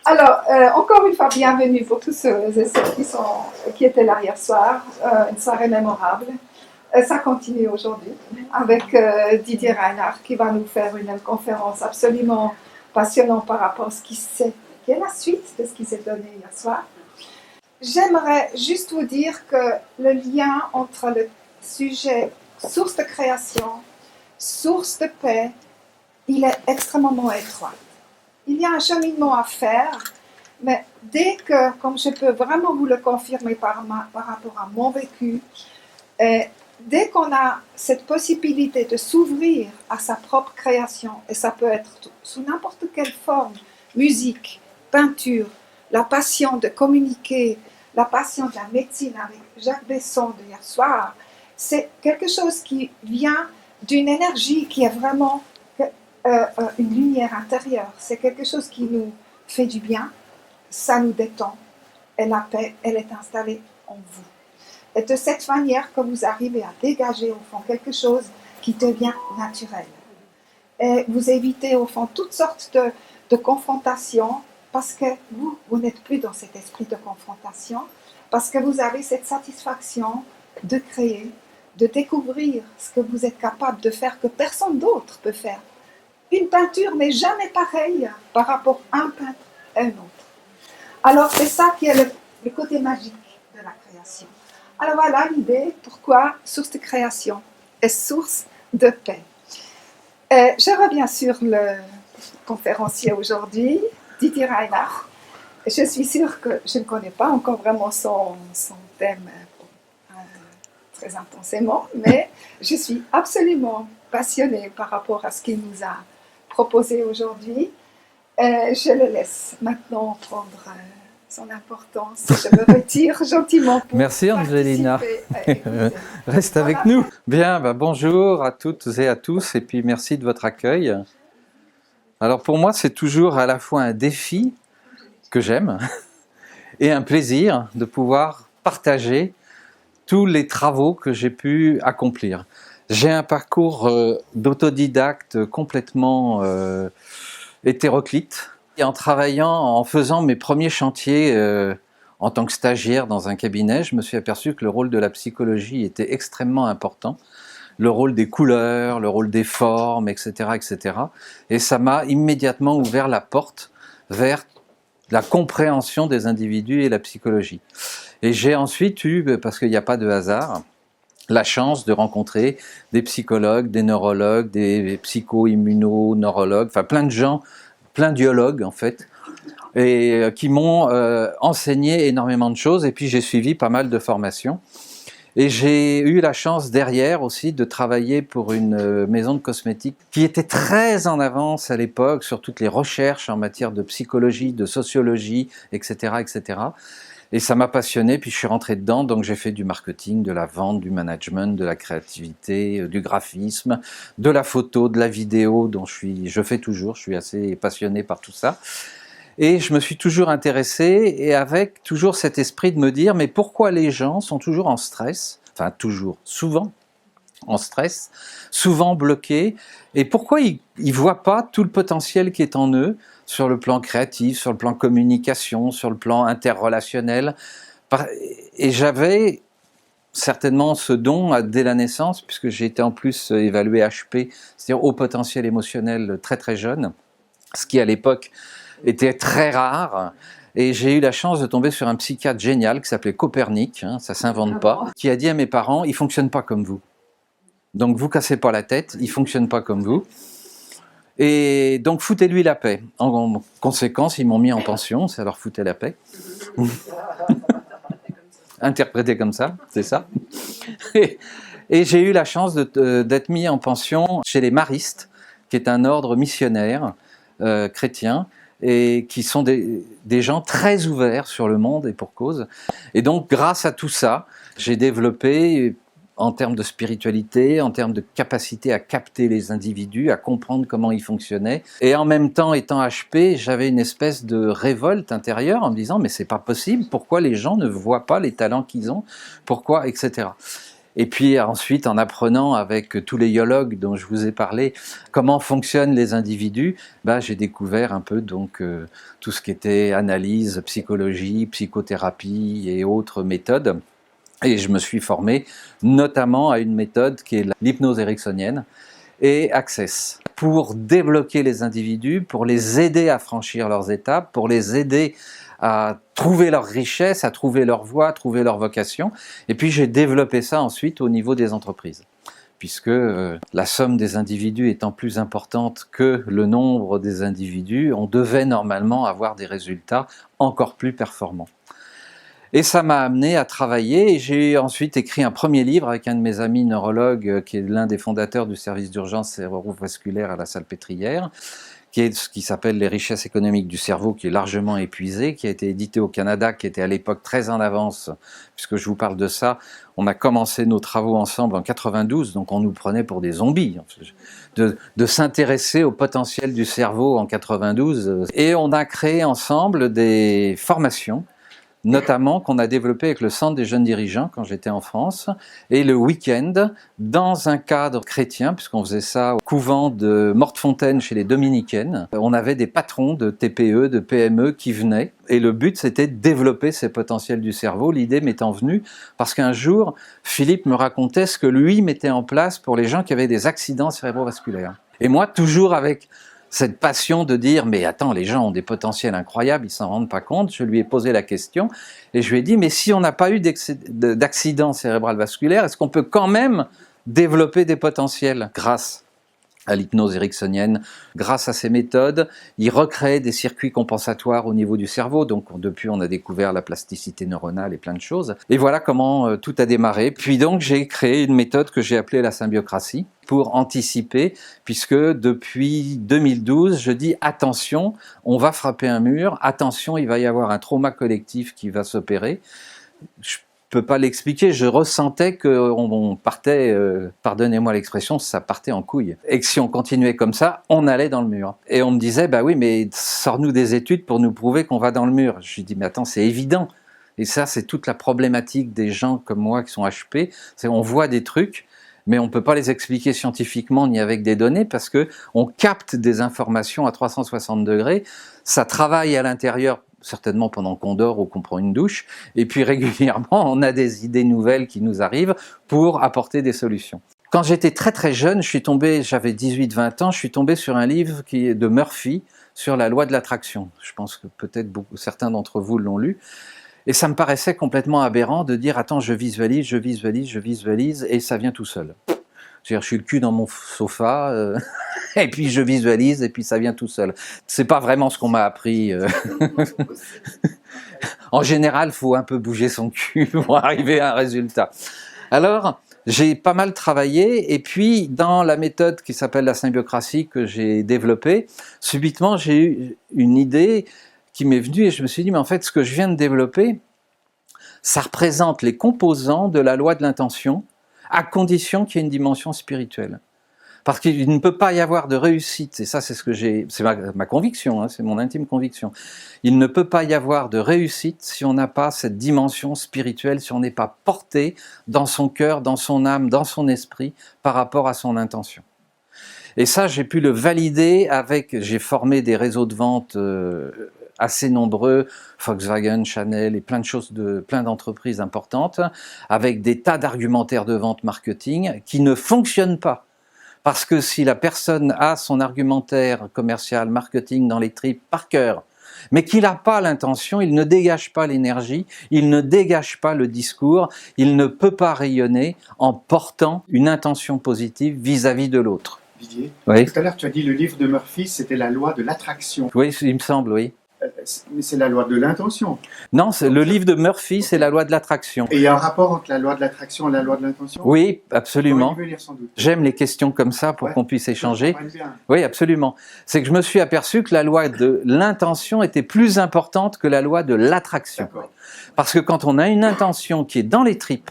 Alors, encore une fois, bienvenue pour tous ceux et celles qui étaient là hier soir. Une soirée mémorable. Ça continue aujourd'hui avec Didier Reinhardt qui va nous faire une conférence absolument passionnante par rapport à ce qui est la suite de ce qui s'est donné hier soir. J'aimerais juste vous dire que le lien entre le sujet source de création, source de paix, il est extrêmement étroit. Il y a un cheminement à faire, mais dès que, comme je peux vraiment vous le confirmer par rapport à mon vécu, dès qu'on a cette possibilité de s'ouvrir à sa propre création, et ça peut être sous n'importe quelle forme, musique, peinture, la passion de communiquer, la passion de la médecine avec Jacques Besson de hier soir, c'est quelque chose qui vient d'une énergie qui est vraiment une lumière intérieure. C'est quelque chose qui nous fait du bien, ça nous détend, et la paix, elle est installée en vous. Et de cette manière que vous arrivez à dégager au fond quelque chose qui devient naturel. Et vous évitez au fond toutes sortes de confrontations parce que vous n'êtes plus dans cet esprit de confrontation, parce que vous avez cette satisfaction de créer, de découvrir ce que vous êtes capable de faire que personne d'autre peut faire. Une peinture n'est jamais pareille par rapport à un peintre et un autre. Alors c'est ça qui est le côté magique de la création. Alors voilà l'idée, pourquoi source de création est source de paix. Je reviens sur le conférencier aujourd'hui, Didier Reinhardt. Je suis sûre que je ne connais pas encore vraiment son thème très intensément, mais je suis absolument passionnée par rapport à ce qu'il nous a proposé aujourd'hui. Je le laisse maintenant prendre son importance. Je me retire gentiment pour Merci Angelina. Reste avec nous. Bien, bonjour à toutes et à tous et puis merci de votre accueil. Alors pour moi, c'est toujours à la fois un défi que j'aime et un plaisir de pouvoir partager tous les travaux que j'ai pu accomplir. J'ai un parcours d'autodidacte complètement hétéroclite. Et en travaillant, en faisant mes premiers chantiers en tant que stagiaire dans un cabinet, je me suis aperçu que le rôle de la psychologie était extrêmement important. Le rôle des couleurs, le rôle des formes, etc., etc. Et ça m'a immédiatement ouvert la porte vers la compréhension des individus et la psychologie. Et j'ai ensuite eu, parce qu'il n'y a pas de hasard, la chance de rencontrer des psychologues, des neurologues, des psycho-immuno-neurologues, enfin plein de gens, plein d'biologues en fait, et qui m'ont enseigné énormément de choses, et puis j'ai suivi pas mal de formations. Et j'ai eu la chance derrière aussi de travailler pour une maison de cosmétiques qui était très en avance à l'époque sur toutes les recherches en matière de psychologie, de sociologie, etc., etc. Et ça m'a passionné, puis je suis rentré dedans, donc j'ai fait du marketing, de la vente, du management, de la créativité, du graphisme, de la photo, de la vidéo, dont je fais toujours, je suis assez passionné par tout ça. Et je me suis toujours intéressé, et avec toujours cet esprit de me dire, mais pourquoi les gens sont toujours en stress, enfin toujours, souvent en stress, souvent bloqués, et pourquoi ils ne voient pas tout le potentiel qui est en eux, sur le plan créatif, sur le plan communication, sur le plan interrelationnel. Et j'avais certainement ce don dès la naissance, puisque j'ai été en plus évalué HP, c'est-à-dire haut potentiel émotionnel très très jeune, ce qui à l'époque était très rare. Et j'ai eu la chance de tomber sur un psychiatre génial qui s'appelait Copernic, ça ne s'invente pas, qui a dit à mes parents, il ne fonctionne pas comme vous. Donc vous cassez pas la tête, il ne fonctionne pas comme vous. Et donc foutez-lui la paix. En conséquence, ils m'ont mis en pension, ça leur foutait la paix. Interprété comme ça, c'est ça. Et j'ai eu la chance d'être mis en pension chez les Maristes, qui est un ordre missionnaire chrétien, et qui sont des gens très ouverts sur le monde et pour cause. Et donc grâce à tout ça, j'ai développé en termes de spiritualité, en termes de capacité à capter les individus, à comprendre comment ils fonctionnaient. Et en même temps, étant HP, j'avais une espèce de révolte intérieure en me disant « mais c'est pas possible, pourquoi les gens ne voient pas les talents qu'ils ont, pourquoi, etc. » Et puis ensuite, en apprenant avec tous les yologues dont je vous ai parlé, comment fonctionnent les individus, j'ai découvert un peu donc tout ce qui était analyse, psychologie, psychothérapie et autres méthodes. Et je me suis formé notamment à une méthode qui est l'hypnose ericksonienne et Access, pour débloquer les individus, pour les aider à franchir leurs étapes, pour les aider à trouver leur richesse, à trouver leur voie, à trouver leur vocation. Et puis j'ai développé ça ensuite au niveau des entreprises, puisque la somme des individus étant plus importante que le nombre des individus, on devait normalement avoir des résultats encore plus performants. Et ça m'a amené à travailler, et j'ai ensuite écrit un premier livre avec un de mes amis neurologues, qui est l'un des fondateurs du service d'urgence cérébrovasculaire à la Salpêtrière, qui s'appelle Les richesses économiques du cerveau, qui est largement épuisé, qui a été édité au Canada, qui était à l'époque très en avance, puisque je vous parle de ça. On a commencé nos travaux ensemble en 92, donc on nous prenait pour des zombies, de s'intéresser au potentiel du cerveau en 92. Et on a créé ensemble des formations, notamment qu'on a développé avec le Centre des jeunes dirigeants quand j'étais en France, et le week-end, dans un cadre chrétien, puisqu'on faisait ça au couvent de Mortefontaine chez les Dominicaines. On avait des patrons de TPE, de PME qui venaient, et le but c'était de développer ces potentiels du cerveau, l'idée m'étant venue, parce qu'un jour, Philippe me racontait ce que lui mettait en place pour les gens qui avaient des accidents cérébrovasculaires. Et moi, toujours avec cette passion de dire, mais attends, les gens ont des potentiels incroyables, ils s'en rendent pas compte. Je lui ai posé la question et je lui ai dit, mais si on n'a pas eu d'accident cérébral vasculaire, est-ce qu'on peut quand même développer des potentiels grâce à l'hypnose ericksonienne, grâce à ces méthodes? Il recrée des circuits compensatoires au niveau du cerveau, donc depuis on a découvert la plasticité neuronale et plein de choses. Et voilà comment tout a démarré. Puis donc j'ai créé une méthode que j'ai appelée la symbiocratie, pour anticiper, puisque depuis 2012, je dis attention, on va frapper un mur, attention, il va y avoir un trauma collectif qui va s'opérer. Je peux pas l'expliquer, je ressentais qu'on partait, pardonnez-moi l'expression, ça partait en couille. Et que si on continuait comme ça, on allait dans le mur. Et on me disait, bah oui, mais sors-nous des études pour nous prouver qu'on va dans le mur. Je lui dis, mais attends, c'est évident. Et ça, c'est toute la problématique des gens comme moi qui sont HP, c'est on voit des trucs, mais on ne peut pas les expliquer scientifiquement ni avec des données parce que on capte des informations à 360 degrés, ça travaille à l'intérieur certainement pendant qu'on dort ou qu'on prend une douche, et puis régulièrement on a des idées nouvelles qui nous arrivent pour apporter des solutions. Quand j'étais très très jeune, j'avais 18-20 ans, je suis tombé sur un livre qui est de Murphy sur la loi de l'attraction. Je pense que peut-être certains d'entre vous l'ont lu. Et ça me paraissait complètement aberrant de dire « Attends, je visualise, et ça vient tout seul. » C'est-à-dire, je suis le cul dans mon sofa, et puis je visualise, et puis ça vient tout seul. C'est pas vraiment ce qu'on m'a appris. En général, il faut un peu bouger son cul pour arriver à un résultat. Alors, j'ai pas mal travaillé, et puis dans la méthode qui s'appelle la symbiocratie que j'ai développée, subitement j'ai eu une idée qui m'est venue et je me suis dit, mais en fait, ce que je viens de développer, ça représente les composants de la loi de l'intention, à condition qu'il y ait une dimension spirituelle. Parce qu'il ne peut pas y avoir de réussite, et ça c'est ma conviction, hein, c'est mon intime conviction. Il ne peut pas y avoir de réussite si on n'a pas cette dimension spirituelle, si on n'est pas porté dans son cœur, dans son âme, dans son esprit, par rapport à son intention. Et ça, j'ai pu le valider j'ai formé des réseaux de vente assez nombreux, Volkswagen, Chanel et plein d'entreprises importantes, avec des tas d'argumentaires de vente marketing qui ne fonctionnent pas. Parce que si la personne a son argumentaire commercial, marketing dans les tripes par cœur, mais qu'il n'a pas l'intention, il ne dégage pas l'énergie, il ne dégage pas le discours, il ne peut pas rayonner en portant une intention positive vis-à-vis de l'autre. Didier, oui. Tout à l'heure tu as dit le livre de Murphy, c'était la loi de l'attraction. Oui, il me semble, oui. Mais c'est la loi de l'intention. Non, le livre de Murphy, c'est la loi de l'attraction. Et il y a un rapport entre la loi de l'attraction et la loi de l'intention? Oui, absolument. Tu veux lire sans doute. J'aime les questions comme ça pour qu'on puisse échanger. Oui, absolument. C'est que je me suis aperçu que la loi de l'intention était plus importante que la loi de l'attraction. Parce que quand on a une intention qui est dans les tripes,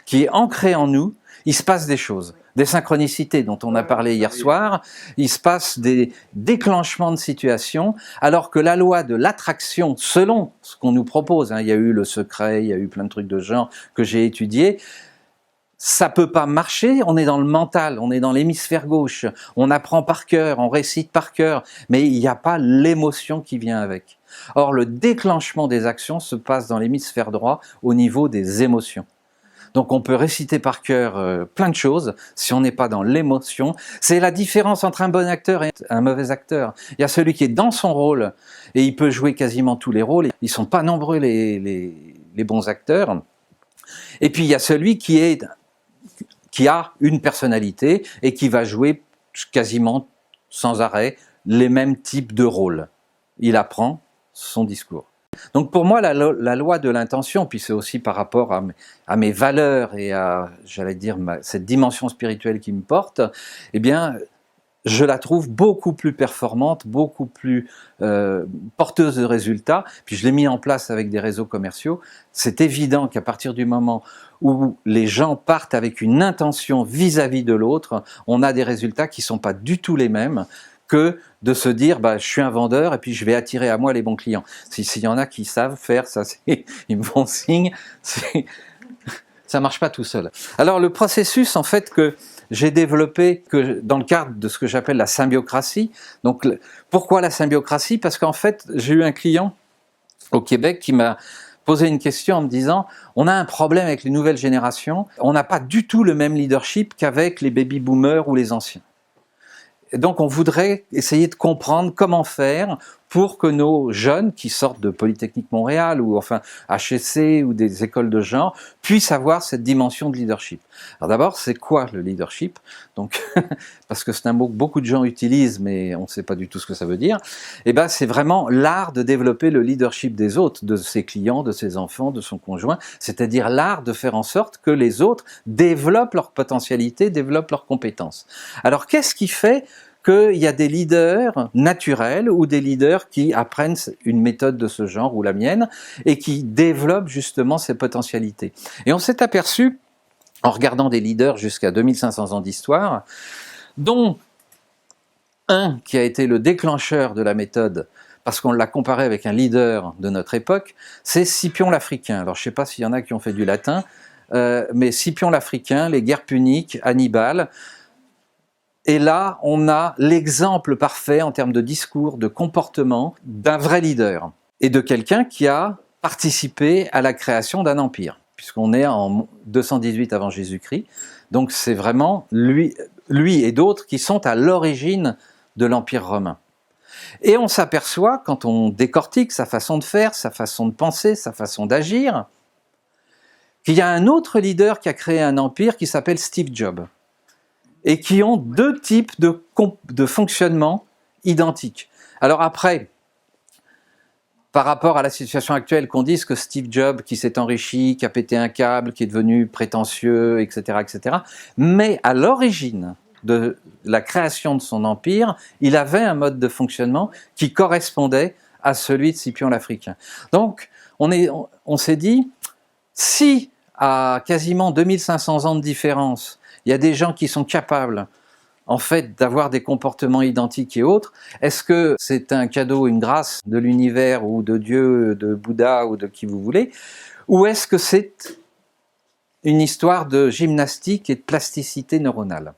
qui est ancrée en nous, il se passe des choses. Des synchronicités dont on a parlé hier soir, il se passe des déclenchements de situations, alors que la loi de l'attraction, selon ce qu'on nous propose, il y a eu Le Secret, il y a eu plein de trucs de genre que j'ai étudiés, ça peut pas marcher, on est dans le mental, on est dans l'hémisphère gauche, on apprend par cœur, on récite par cœur, mais il n'y a pas l'émotion qui vient avec. Or, le déclenchement des actions se passe dans l'hémisphère droit au niveau des émotions. Donc on peut réciter par cœur plein de choses, si on n'est pas dans l'émotion. C'est la différence entre un bon acteur et un mauvais acteur. Il y a celui qui est dans son rôle, et il peut jouer quasiment tous les rôles. Ils sont pas nombreux les bons acteurs. Et puis il y a celui qui a une personnalité et qui va jouer quasiment sans arrêt les mêmes types de rôles. Il apprend son discours. Donc pour moi, la loi de l'intention, puis c'est aussi par rapport à mes valeurs et à, j'allais dire, cette dimension spirituelle qui me porte, eh bien, je la trouve beaucoup plus performante, beaucoup plus porteuse de résultats. Puis je l'ai mis en place avec des réseaux commerciaux. C'est évident qu'à partir du moment où les gens partent avec une intention vis-à-vis de l'autre, on a des résultats qui ne sont pas du tout les mêmes que de se dire je suis un vendeur et puis je vais attirer à moi les bons clients. S'il y en a qui savent faire ça, ils me font signe, ça marche pas tout seul. Alors le processus en fait que j'ai développé dans le cadre de ce que j'appelle la symbiocratie. Donc pourquoi la symbiocratie? Parce qu'en fait j'ai eu un client au Québec qui m'a posé une question en me disant on a un problème avec les nouvelles générations, on n'a pas du tout le même leadership qu'avec les baby boomers ou les anciens. Et donc on voudrait essayer de comprendre comment faire pour que nos jeunes qui sortent de Polytechnique Montréal ou enfin HEC ou des écoles de genre puissent avoir cette dimension de leadership. Alors d'abord, c'est quoi le leadership? Donc parce que c'est un mot que beaucoup de gens utilisent mais on ne sait pas du tout ce que ça veut dire. Et ben c'est vraiment l'art de développer le leadership des autres, de ses clients, de ses enfants, de son conjoint, c'est-à-dire l'art de faire en sorte que les autres développent leur potentialité, développent leurs compétences. Alors qu'est-ce qui fait qu'il y a des leaders naturels ou des leaders qui apprennent une méthode de ce genre ou la mienne et qui développent justement ces potentialités. Et on s'est aperçu, en regardant des leaders jusqu'à 2500 ans d'histoire, dont un qui a été le déclencheur de la méthode, parce qu'on l'a comparé avec un leader de notre époque, c'est Scipion l'Africain. Alors je ne sais pas s'il y en a qui ont fait du latin, mais Scipion l'Africain, les guerres puniques, Hannibal. Et là, on a l'exemple parfait en termes de discours, de comportement d'un vrai leader et de quelqu'un qui a participé à la création d'un empire, puisqu'on est en 218 avant Jésus-Christ. Donc c'est vraiment lui et d'autres qui sont à l'origine de l'Empire romain. Et on s'aperçoit, quand on décortique sa façon de faire, sa façon de penser, sa façon d'agir, qu'il y a un autre leader qui a créé un empire qui s'appelle Steve Jobs, et qui ont deux types de fonctionnement identiques. Alors après, par rapport à la situation actuelle, qu'on dise que Steve Jobs, qui s'est enrichi, qui a pété un câble, qui est devenu prétentieux, etc., etc., mais à l'origine de la création de son empire, il avait un mode de fonctionnement qui correspondait à celui de Scipion l'Africain. Donc, on s'est dit, si à quasiment 2500 ans de différence, il y a des gens qui sont capables, en fait, d'avoir des comportements identiques et autres. Est-ce que c'est un cadeau, une grâce de l'univers ou de Dieu, de Bouddha ou de qui vous voulez? Ou est-ce que c'est une histoire de gymnastique et de plasticité neuronale?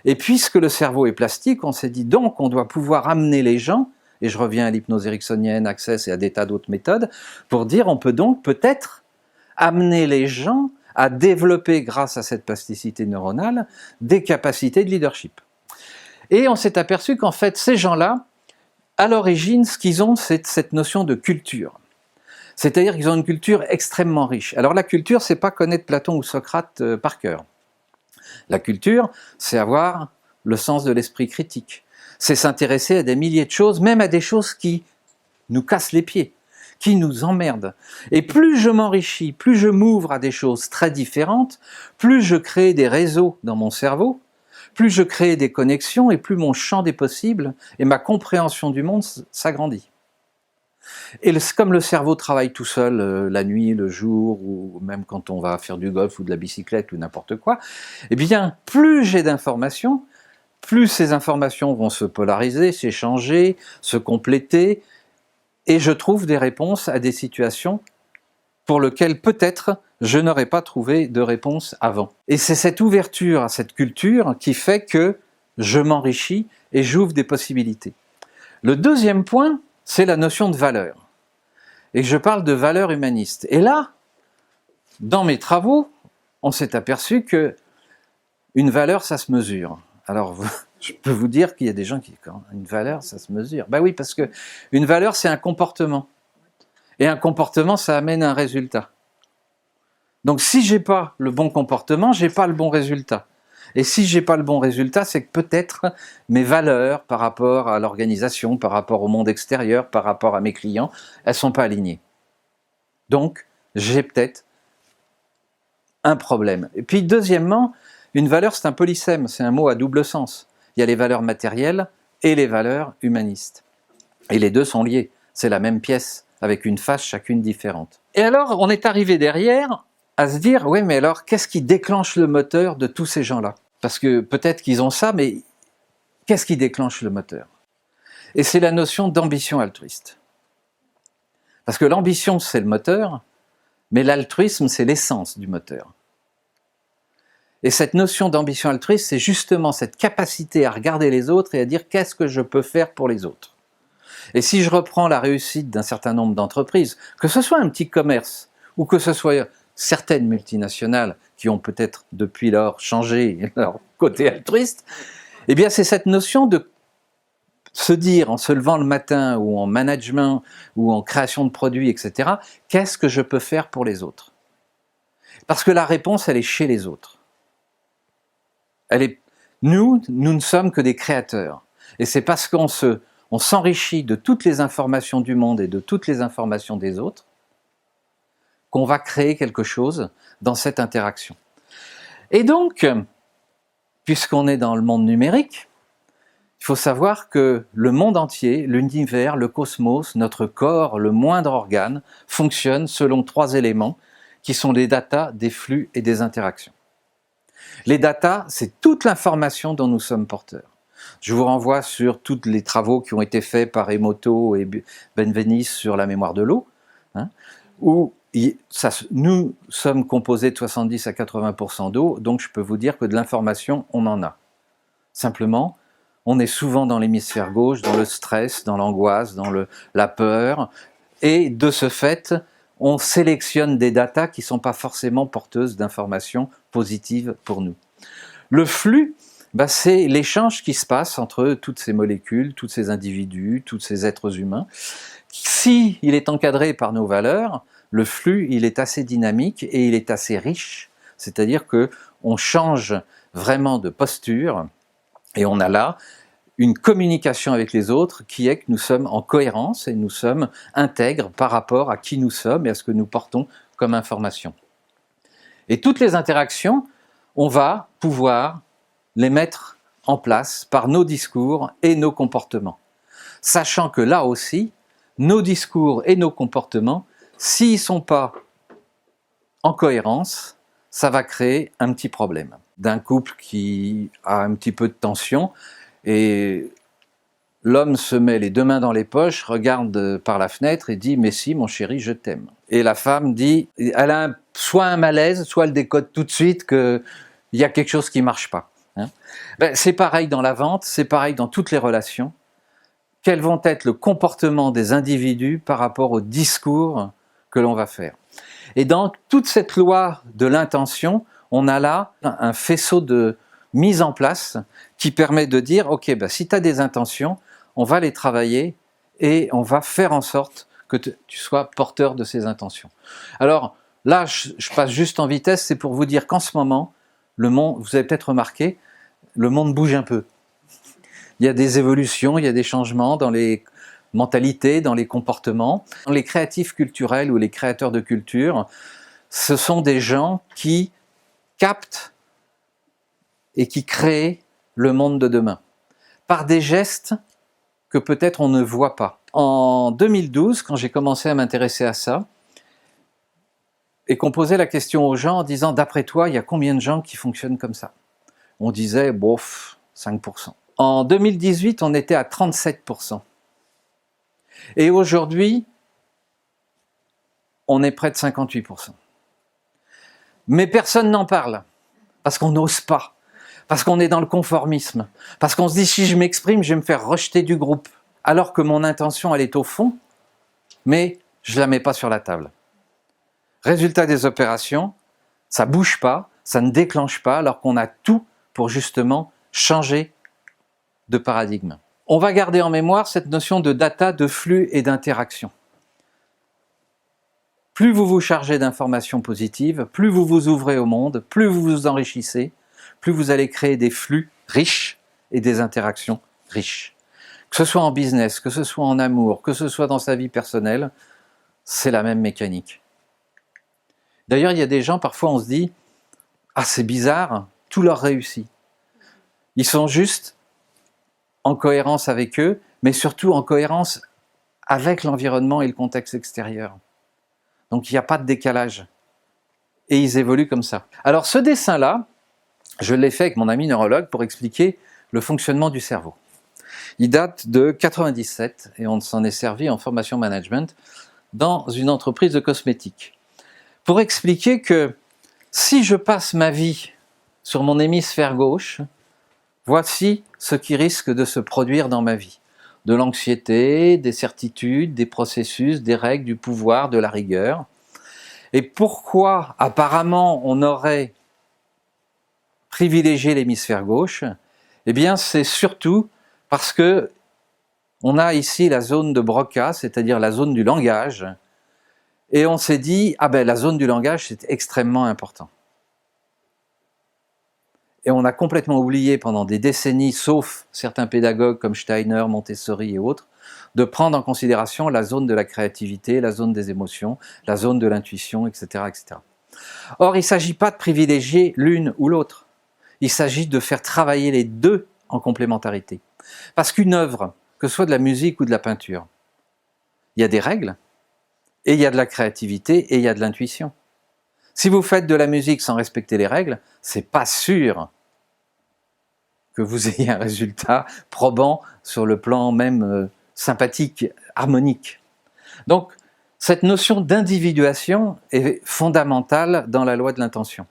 Et puisque le cerveau est plastique, on s'est dit donc on doit pouvoir amener les gens, et je reviens à l'hypnose ericksonienne, Access et à des tas d'autres méthodes, pour dire on peut donc peut-être amener les gens à développer, grâce à cette plasticité neuronale, des capacités de leadership. Et on s'est aperçu qu'en fait, ces gens-là, à l'origine, ce qu'ils ont, c'est cette notion de culture. C'est-à-dire qu'ils ont une culture extrêmement riche. Alors la culture, c'est pas connaître Platon ou Socrate par cœur. La culture, c'est avoir le sens de l'esprit critique. C'est s'intéresser à des milliers de choses, même à des choses qui nous cassent les pieds, qui nous emmerde. Et plus je m'enrichis, plus je m'ouvre à des choses très différentes, plus je crée des réseaux dans mon cerveau, plus je crée des connexions et plus mon champ des possibles et ma compréhension du monde s'agrandit. Et comme le cerveau travaille tout seul la nuit, le jour, ou même quand on va faire du golf ou de la bicyclette ou n'importe quoi, eh bien, plus j'ai d'informations, plus ces informations vont se polariser, s'échanger, se compléter, et je trouve des réponses à des situations pour lesquelles peut-être je n'aurais pas trouvé de réponse avant. Et c'est cette ouverture à cette culture qui fait que je m'enrichis et j'ouvre des possibilités. Le deuxième point, c'est la notion de valeur. Et je parle de valeur humaniste. Et là, dans mes travaux, on s'est aperçu que une valeur, ça se mesure. Alors, je peux vous dire qu'il y a des gens qui disent une valeur, ça se mesure. Ben oui, parce que une valeur, c'est un comportement. Et un comportement, ça amène un résultat. Donc, si j'ai pas le bon comportement, j'ai pas le bon résultat. Et si j'ai pas le bon résultat, c'est que peut-être mes valeurs par rapport à l'organisation, par rapport au monde extérieur, par rapport à mes clients, elles sont pas alignées. Donc, j'ai peut-être un problème. Et puis, deuxièmement, une valeur, c'est un polysème, c'est un mot à double sens. Il y a les valeurs matérielles et les valeurs humanistes. Et les deux sont liés. C'est la même pièce, avec une face chacune différente. Et alors, on est arrivé derrière à se dire, oui, mais alors, qu'est-ce qui déclenche le moteur de tous ces gens-là? Parce que peut-être qu'ils ont ça, mais qu'est-ce qui déclenche le moteur? Et c'est la notion d'ambition altruiste. Parce que l'ambition, c'est le moteur, mais l'altruisme, c'est l'essence du moteur. Et cette notion d'ambition altruiste, c'est justement cette capacité à regarder les autres et à dire qu'est-ce que je peux faire pour les autres. Et si je reprends la réussite d'un certain nombre d'entreprises, que ce soit un petit commerce ou que ce soit certaines multinationales qui ont peut-être depuis lors changé leur côté altruiste, eh bien c'est cette notion de se dire en se levant le matin ou en management ou en création de produits, etc., qu'est-ce que je peux faire pour les autres? Parce que la réponse, elle est chez les autres. Nous ne sommes que des créateurs. Et c'est parce qu'on s'enrichit de toutes les informations du monde et de toutes les informations des autres qu'on va créer quelque chose dans cette interaction. Et donc, puisqu'on est dans le monde numérique, il faut savoir que le monde entier, l'univers, le cosmos, notre corps, le moindre organe, fonctionne selon 3 éléments qui sont les datas, des flux et des interactions. Les datas, c'est toute l'information dont nous sommes porteurs. Je vous renvoie sur tous les travaux qui ont été faits par Emoto et Benveniste sur la mémoire de l'eau, où nous sommes composés de 70 à 80% d'eau, donc je peux vous dire que de l'information, on en a. Simplement, on est souvent dans l'hémisphère gauche, dans le stress, dans l'angoisse, dans la peur, et de ce fait, on sélectionne des datas qui ne sont pas forcément porteuses d'informations positives pour nous. Le flux, c'est l'échange qui se passe entre toutes ces molécules, tous ces individus, tous ces êtres humains. Si il est encadré par nos valeurs, le flux, il est assez dynamique et il est assez riche, c'est-à-dire qu'on change vraiment de posture et on a là une communication avec les autres qui est que nous sommes en cohérence et nous sommes intègres par rapport à qui nous sommes et à ce que nous portons comme information. Et toutes les interactions, on va pouvoir les mettre en place par nos discours et nos comportements. Sachant que là aussi, nos discours et nos comportements, s'ils ne sont pas en cohérence, ça va créer un petit problème. D'un couple qui a un petit peu de tension et l'homme se met les 2 mains dans les poches, regarde par la fenêtre et dit « mais si, mon chéri, je t'aime ». Et la femme dit, elle a soit un malaise, soit elle décode tout de suite qu'il y a quelque chose qui ne marche pas. C'est pareil dans la vente, c'est pareil dans toutes les relations. Quels vont être le comportement des individus par rapport au discours que l'on va faire. Et dans toute cette loi de l'intention, on a là un faisceau de mise en place qui permet de dire, ok, si tu as des intentions, on va les travailler et on va faire en sorte que tu sois porteur de ces intentions. Alors là, je passe juste en vitesse, c'est pour vous dire qu'en ce moment, le monde, vous avez peut-être remarqué, le monde bouge un peu. Il y a des évolutions, il y a des changements dans les mentalités, dans les comportements. Les créatifs culturels ou les créateurs de culture, ce sont des gens qui captent et qui créent le monde de demain par des gestes que peut-être on ne voit pas. En 2012, quand j'ai commencé à m'intéresser à ça, et qu'on posait la question aux gens en disant « d'après toi, il y a combien de gens qui fonctionnent comme ça ?» On disait « bof, 5%. » En 2018, on était à 37%. Et aujourd'hui, on est près de 58%. Mais personne n'en parle, parce qu'on n'ose pas, parce qu'on est dans le conformisme, parce qu'on se dit si je m'exprime, je vais me faire rejeter du groupe, alors que mon intention, elle est au fond, mais je ne la mets pas sur la table. Résultat des opérations, ça ne bouge pas, ça ne déclenche pas, alors qu'on a tout pour justement changer de paradigme. On va garder en mémoire cette notion de data, de flux et d'interaction. Plus vous vous chargez d'informations positives, plus vous vous ouvrez au monde, plus vous vous enrichissez, plus vous allez créer des flux riches et des interactions riches. Que ce soit en business, que ce soit en amour, que ce soit dans sa vie personnelle, c'est la même mécanique. D'ailleurs, il y a des gens, parfois on se dit « Ah, c'est bizarre, tout leur réussit ». Ils sont juste en cohérence avec eux, mais surtout en cohérence avec l'environnement et le contexte extérieur. Donc il n'y a pas de décalage. Et ils évoluent comme ça. Alors ce dessin-là, je l'ai fait avec mon ami neurologue pour expliquer le fonctionnement du cerveau. Il date de 1997 et on s'en est servi en formation management dans une entreprise de cosmétiques. Pour expliquer que si je passe ma vie sur mon hémisphère gauche, voici ce qui risque de se produire dans ma vie. De l'anxiété, des certitudes, des processus, des règles, du pouvoir, de la rigueur. Et pourquoi apparemment on aurait privilégié l'hémisphère gauche? Eh bien c'est surtout parce que on a ici la zone de Broca, c'est-à-dire la zone du langage, et on s'est dit, ah ben la zone du langage c'est extrêmement important. Et on a complètement oublié pendant des décennies, sauf certains pédagogues comme Steiner, Montessori et autres, de prendre en considération la zone de la créativité, la zone des émotions, la zone de l'intuition, etc., etc. Or, il ne s'agit pas de privilégier l'une ou l'autre. Il s'agit de faire travailler les deux en complémentarité. Parce qu'une œuvre, que ce soit de la musique ou de la peinture, il y a des règles, et il y a de la créativité, et il y a de l'intuition. Si vous faites de la musique sans respecter les règles, c'est pas sûr que vous ayez un résultat probant sur le plan même sympathique, harmonique. Donc, cette notion d'individuation est fondamentale dans la loi de l'intention.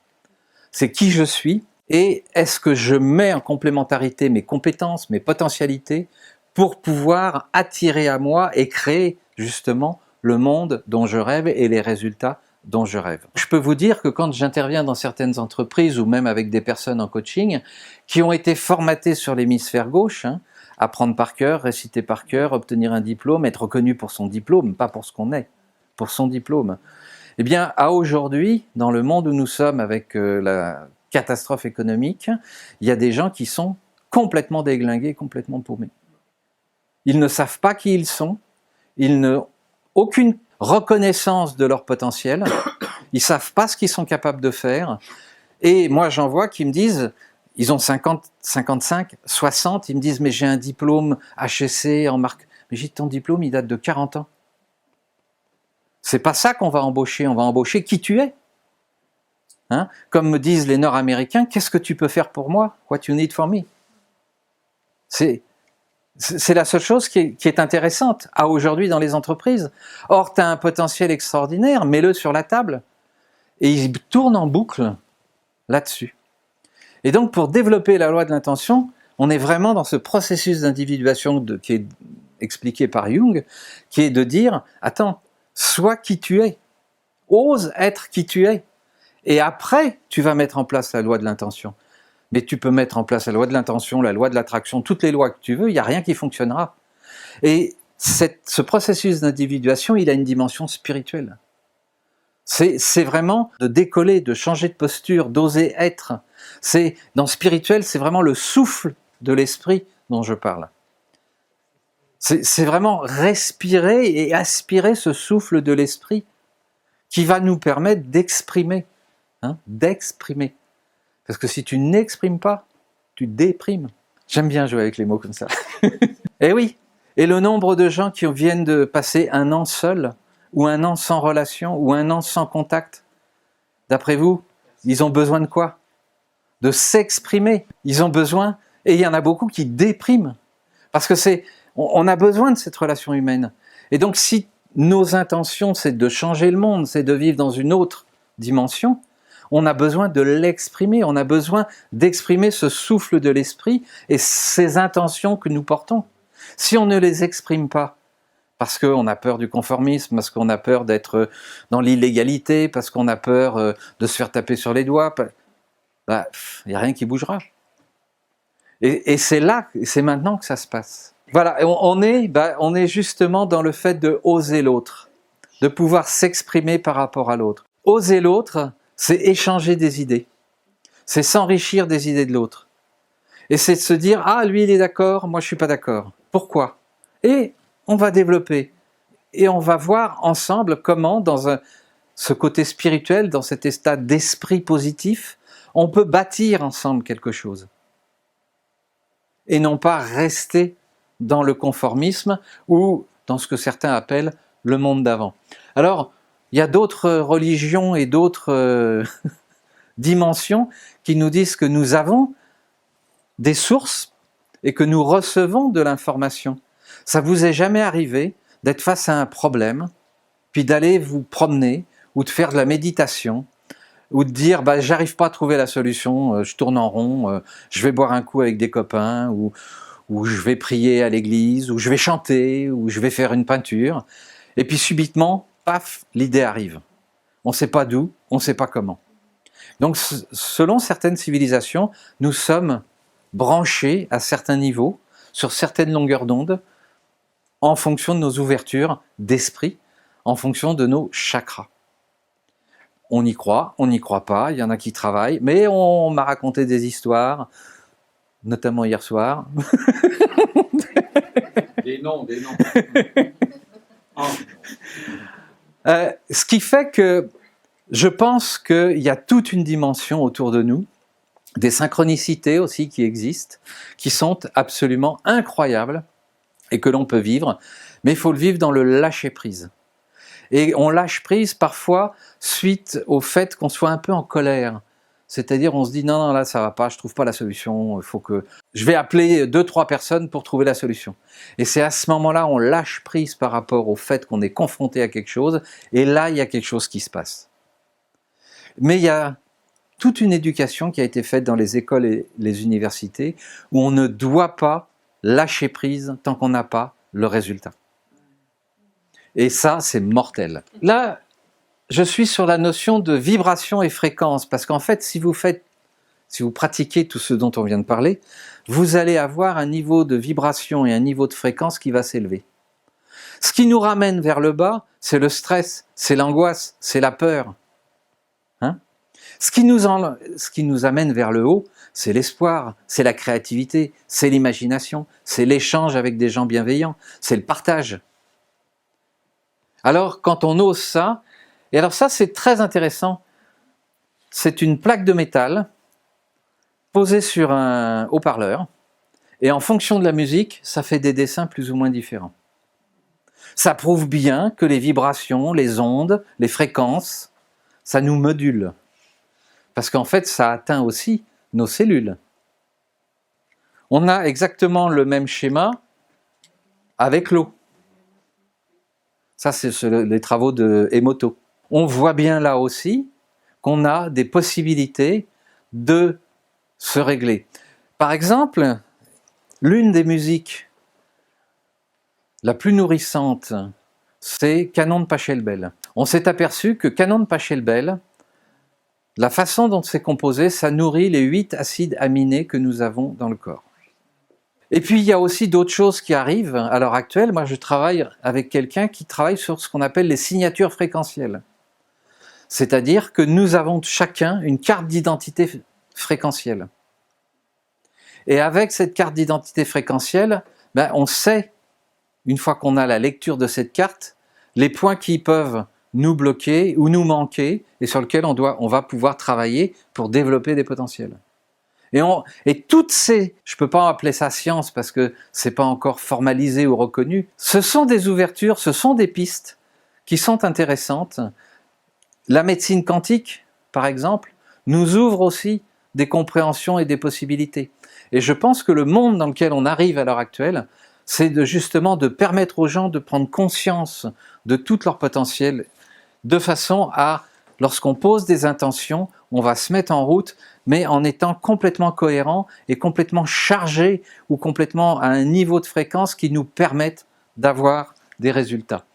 C'est qui je suis et est-ce que je mets en complémentarité mes compétences, mes potentialités pour pouvoir attirer à moi et créer justement le monde dont je rêve et les résultats dont je rêve. Je peux vous dire que quand j'interviens dans certaines entreprises ou même avec des personnes en coaching qui ont été formatées sur l'hémisphère gauche, apprendre par cœur, réciter par cœur, obtenir un diplôme, être reconnu pour son diplôme, pas pour ce qu'on est, pour son diplôme. Eh bien, à aujourd'hui, dans le monde où nous sommes avec la catastrophe économique, il y a des gens qui sont complètement déglingués, complètement paumés. Ils ne savent pas qui ils sont, ils n'ont aucune reconnaissance de leur potentiel, ils ne savent pas ce qu'ils sont capables de faire, et moi j'en vois qui me disent, ils ont 50, 55, 60, ils me disent mais j'ai un diplôme HEC en marque, mais j'ai ton diplôme il date de 40 ans. C'est pas ça qu'on va embaucher, on va embaucher qui tu es. Comme me disent les Nord-Américains, qu'est-ce que tu peux faire pour moi? What you need for me? C'est la seule chose qui est intéressante à aujourd'hui dans les entreprises. Or, tu as un potentiel extraordinaire, mets-le sur la table. Et ils tournent en boucle là-dessus. Et donc, pour développer la loi de l'intention, on est vraiment dans ce processus d'individuation qui est expliqué par Jung, qui est de dire, attends, sois qui tu es, ose être qui tu es. Et après, tu vas mettre en place la loi de l'intention. Mais tu peux mettre en place la loi de l'intention, la loi de l'attraction, toutes les lois que tu veux, il n'y a rien qui fonctionnera. Et ce processus d'individuation, il a une dimension spirituelle. C'est vraiment de décoller, de changer de posture, d'oser être. Dans spirituel, c'est vraiment le souffle de l'esprit dont je parle. C'est vraiment respirer et aspirer ce souffle de l'esprit qui va nous permettre d'exprimer. D'exprimer. Parce que si tu n'exprimes pas, tu déprimes. J'aime bien jouer avec les mots comme ça. Et oui, et le nombre de gens qui viennent de passer un an seul, ou un an sans relation, ou un an sans contact, d'après vous, ils ont besoin de quoi? De s'exprimer. Ils ont besoin, et il y en a beaucoup qui dépriment. Parce que on a besoin de cette relation humaine. Et donc si nos intentions, c'est de changer le monde, c'est de vivre dans une autre dimension, On a besoin de l'exprimer, on a besoin d'exprimer ce souffle de l'esprit et ces intentions que nous portons. Si on ne les exprime pas, parce qu'on a peur du conformisme, parce qu'on a peur d'être dans l'illégalité, parce qu'on a peur de se faire taper sur les doigts, il n'y a rien qui bougera. Et c'est là, c'est maintenant que ça se passe. Voilà, on est justement dans le fait de oser l'autre, de pouvoir s'exprimer par rapport à l'autre. Oser l'autre, c'est échanger des idées, c'est s'enrichir des idées de l'autre. Et c'est de se dire, ah, lui il est d'accord, moi je suis pas d'accord. Pourquoi? Et on va développer. Et on va voir ensemble comment, dans ce côté spirituel, dans cet état d'esprit positif, on peut bâtir ensemble quelque chose. Et non pas rester dans le conformisme ou dans ce que certains appellent le monde d'avant. Alors, il y a d'autres religions et d'autres dimensions qui nous disent que nous avons des sources et que nous recevons de l'information. Ça vous est jamais arrivé d'être face à un problème, puis d'aller vous promener ou de faire de la méditation ou de dire j'arrive pas à trouver la solution, je tourne en rond, je vais boire un coup avec des copains ou je vais prier à l'église ou je vais chanter ou je vais faire une peinture et puis subitement, paf, l'idée arrive. On ne sait pas d'où, on ne sait pas comment. Donc selon certaines civilisations, nous sommes branchés à certains niveaux, sur certaines longueurs d'onde, en fonction de nos ouvertures d'esprit, en fonction de nos chakras. On y croit, on n'y croit pas, il y en a qui travaillent, mais on m'a raconté des histoires, notamment hier soir. Des noms. Ce qui fait que je pense qu'il y a toute une dimension autour de nous, des synchronicités aussi qui existent, qui sont absolument incroyables et que l'on peut vivre, mais il faut le vivre dans le lâcher-prise. Et on lâche prise parfois suite au fait qu'on soit un peu en colère. C'est-à-dire on se dit non, là ça va pas, je trouve pas la solution, il faut que... Je vais appeler 2-3 personnes pour trouver la solution. Et c'est à ce moment-là on lâche prise par rapport au fait qu'on est confronté à quelque chose, et là il y a quelque chose qui se passe. Mais il y a toute une éducation qui a été faite dans les écoles et les universités où on ne doit pas lâcher prise tant qu'on n'a pas le résultat. Et ça, c'est mortel. Là, je suis sur la notion de vibration et fréquence, parce qu'en fait, si vous pratiquez tout ce dont on vient de parler, vous allez avoir un niveau de vibration et un niveau de fréquence qui va s'élever. Ce qui nous ramène vers le bas, c'est le stress, c'est l'angoisse, c'est la peur. Ce qui nous amène vers le haut, c'est l'espoir, c'est la créativité, c'est l'imagination, c'est l'échange avec des gens bienveillants, c'est le partage. Alors, quand on ose ça, et alors ça c'est très intéressant, c'est une plaque de métal posée sur un haut-parleur, et en fonction de la musique, ça fait des dessins plus ou moins différents. Ça prouve bien que les vibrations, les ondes, les fréquences, ça nous module. Parce qu'en fait, ça atteint aussi nos cellules. On a exactement le même schéma avec l'eau. Ça, c'est les travaux de Emoto. On voit bien là aussi qu'on a des possibilités de se régler. Par exemple, l'une des musiques la plus nourrissante, c'est Canon de Pachelbel. On s'est aperçu que Canon de Pachelbel, la façon dont c'est composé, ça nourrit les 8 acides aminés que nous avons dans le corps. Et puis il y a aussi d'autres choses qui arrivent à l'heure actuelle. Moi je travaille avec quelqu'un qui travaille sur ce qu'on appelle les signatures fréquentielles. C'est-à-dire que nous avons chacun une carte d'identité fréquentielle. Et avec cette carte d'identité fréquentielle, on sait, une fois qu'on a la lecture de cette carte, les points qui peuvent nous bloquer ou nous manquer et sur lesquels on va pouvoir travailler pour développer des potentiels. Et toutes ces, je ne peux pas appeler ça science parce que ce n'est pas encore formalisé ou reconnu, ce sont des ouvertures, ce sont des pistes qui sont intéressantes. La médecine quantique, par exemple, nous ouvre aussi des compréhensions et des possibilités. Et je pense que le monde dans lequel on arrive à l'heure actuelle, c'est justement de permettre aux gens de prendre conscience de tout leur potentiel, de façon à lorsqu'on pose des intentions, on va se mettre en route, mais en étant complètement cohérent et complètement chargé ou complètement à un niveau de fréquence qui nous permette d'avoir des résultats.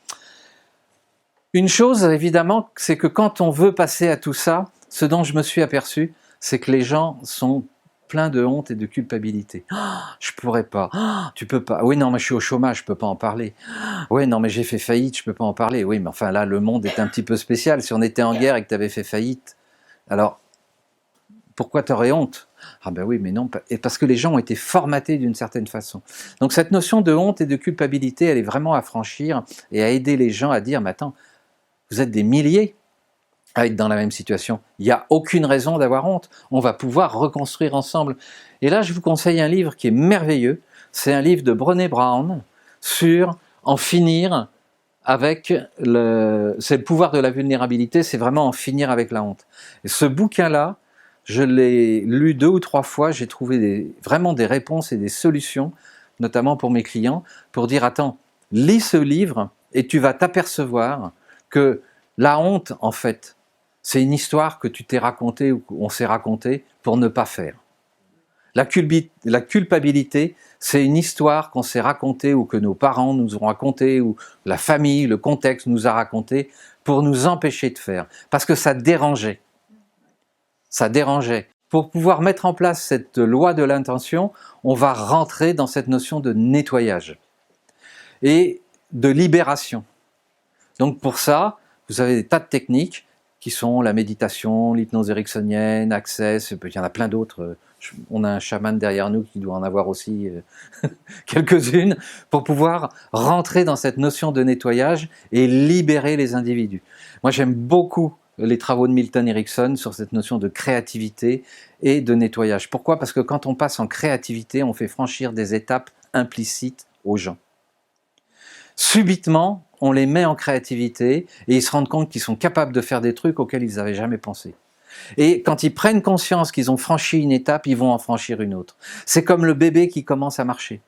Une chose, évidemment, c'est que quand on veut passer à tout ça, ce dont je me suis aperçu, c'est que les gens sont pleins de honte et de culpabilité. Oh, je pourrais pas. Oh, tu peux pas. Oui, non, mais je suis au chômage, je peux pas en parler. Oui, non, mais j'ai fait faillite, je peux pas en parler. Oui, mais enfin là, le monde est un petit peu spécial. Si on était en guerre et que tu avais fait faillite, alors pourquoi tu aurais honte? Ah ben oui, mais non, et parce que les gens ont été formatés d'une certaine façon. Donc cette notion de honte et de culpabilité, elle est vraiment à franchir et à aider les gens à dire, mais attends, vous êtes des milliers à être dans la même situation. Il n'y a aucune raison d'avoir honte. On va pouvoir reconstruire ensemble. Et là, je vous conseille un livre qui est merveilleux. C'est un livre de Brené Brown sur en finir avec c'est le pouvoir de la vulnérabilité, c'est vraiment en finir avec la honte. Et ce bouquin-là, je l'ai lu 2 ou 3 fois, j'ai trouvé vraiment des réponses et des solutions, notamment pour mes clients, pour dire, attends, lis ce livre et tu vas t'apercevoir que la honte, en fait, c'est une histoire que tu t'es racontée ou qu'on s'est racontée pour ne pas faire. La culpabilité, c'est une histoire qu'on s'est racontée ou que nos parents nous ont racontée ou la famille, le contexte nous a raconté pour nous empêcher de faire. Parce que ça dérangeait. Ça dérangeait. Pour pouvoir mettre en place cette loi de l'intention, on va rentrer dans cette notion de nettoyage et de libération. Donc pour ça, vous avez des tas de techniques qui sont la méditation, l'hypnose ericksonienne, Access, il y en a plein d'autres. On a un chaman derrière nous qui doit en avoir aussi quelques-unes pour pouvoir rentrer dans cette notion de nettoyage et libérer les individus. Moi, j'aime beaucoup les travaux de Milton Erickson sur cette notion de créativité et de nettoyage. Pourquoi? Parce que quand on passe en créativité, on fait franchir des étapes implicites aux gens. Subitement, on les met en créativité et ils se rendent compte qu'ils sont capables de faire des trucs auxquels ils n'avaient jamais pensé. Et quand ils prennent conscience qu'ils ont franchi une étape, ils vont en franchir une autre. C'est comme le bébé qui commence à marcher.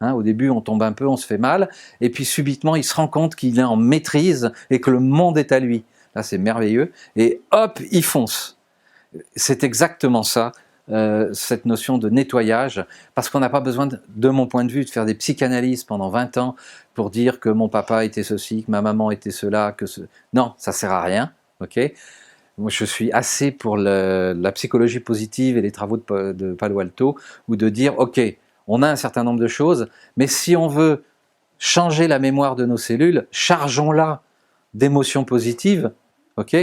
Hein, au début, on tombe un peu, on se fait mal, et puis subitement, il se rend compte qu'il est en maîtrise et que le monde est à lui. Là, c'est merveilleux. Et hop, il fonce. C'est exactement ça. Cette notion de nettoyage, parce qu'on n'a pas besoin, de mon point de vue, de faire des psychanalyses pendant 20 ans pour dire que mon papa était ceci, que ma maman était cela, Non, ça sert à rien, ok? Moi, je suis assez pour la psychologie positive et les travaux de Palo Alto, ou de dire, ok, on a un certain nombre de choses, mais si on veut changer la mémoire de nos cellules, chargeons-la d'émotions positives, ok?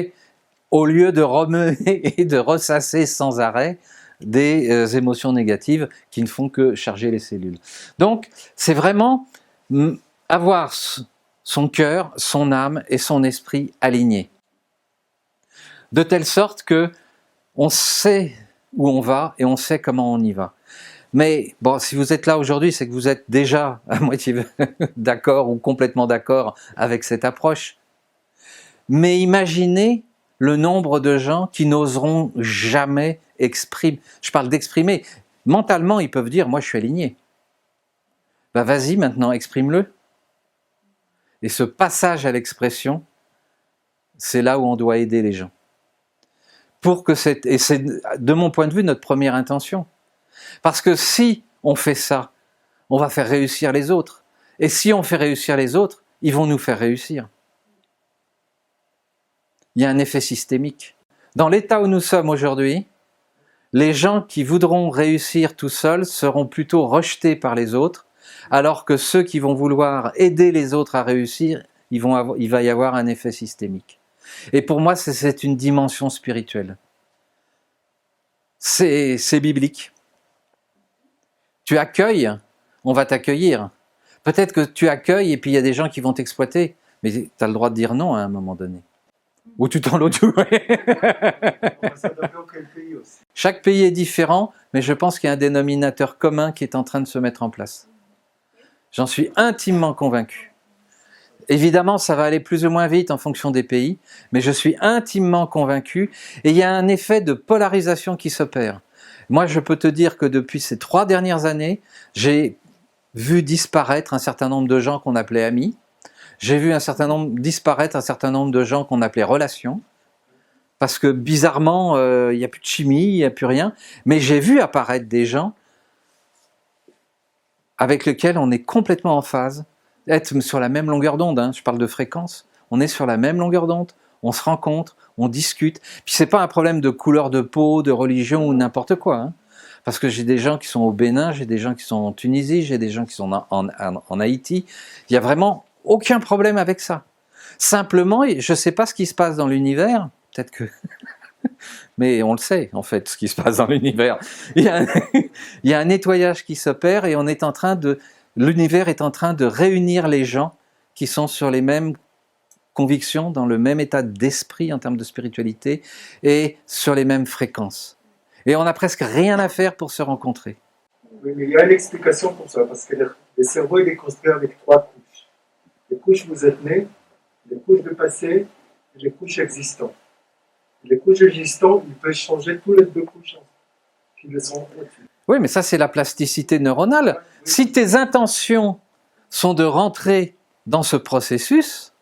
Au lieu de remuer et de ressasser sans arrêt des émotions négatives qui ne font que charger les cellules. Donc, c'est vraiment avoir son cœur, son âme et son esprit alignés. De telle sorte que on sait où on va et on sait comment on y va. Mais bon, si vous êtes là aujourd'hui, c'est que vous êtes déjà à moitié d'accord ou complètement d'accord avec cette approche. Mais imaginez le nombre de gens qui n'oseront jamais exprimer. Je parle d'exprimer. Mentalement, ils peuvent dire, moi je suis aligné. Ben vas-y maintenant, exprime-le. Et ce passage à l'expression, c'est là où on doit aider les gens. Et c'est de mon point de vue notre première intention. Parce que si on fait ça, on va faire réussir les autres. Et si on fait réussir les autres, ils vont nous faire réussir. Il y a un effet systémique. Dans l'état où nous sommes aujourd'hui, les gens qui voudront réussir tout seuls seront plutôt rejetés par les autres, alors que ceux qui vont vouloir aider les autres à réussir, il va y avoir un effet systémique. Et pour moi, c'est une dimension spirituelle. C'est biblique. Tu accueilles, on va t'accueillir. Peut-être que tu accueilles et puis il y a des gens qui vont t'exploiter, mais tu as le droit de dire non à un moment donné. Ou tu t'en l'autre. Chaque pays est différent, mais je pense qu'il y a un dénominateur commun qui est en train de se mettre en place. J'en suis intimement convaincu. Évidemment, ça va aller plus ou moins vite en fonction des pays, mais je suis intimement convaincu, et il y a un effet de polarisation qui s'opère. Moi, je peux te dire que depuis ces 3 dernières années, j'ai vu disparaître un certain nombre de gens qu'on appelait amis, j'ai vu disparaître un certain nombre de gens qu'on appelait relations, parce que bizarrement, il n'y a plus de chimie, il n'y a plus rien. Mais j'ai vu apparaître des gens avec lesquels on est complètement en phase, être sur la même longueur d'onde, hein, je parle de fréquence, on est sur la même longueur d'onde, on se rencontre, on discute. Puis c'est pas un problème de couleur de peau, de religion ou n'importe quoi, hein. Parce que j'ai des gens qui sont au Bénin, j'ai des gens qui sont en Tunisie, j'ai des gens qui sont en Haïti. Il n'y a vraiment aucun problème avec ça. Simplement, je ne sais pas ce qui se passe dans l'univers, peut-être que... Mais on le sait, en fait, ce qui se passe dans l'univers. Il y a un nettoyage qui s'opère et l'univers est en train de réunir les gens qui sont sur les mêmes convictions, dans le même état d'esprit en termes de spiritualité et sur les mêmes fréquences. Et on n'a presque rien à faire pour se rencontrer. Oui, mais il y a une explication pour ça, parce que le cerveau il est construit avec 3 couches. Les couches où vous êtes né, les couches de passé et les couches existantes. Les couches existantes, ils peuvent changer tous les 2 couches qui le sont au-dessus. Oui, mais ça c'est la plasticité neuronale. Si tes intentions sont de rentrer dans ce processus,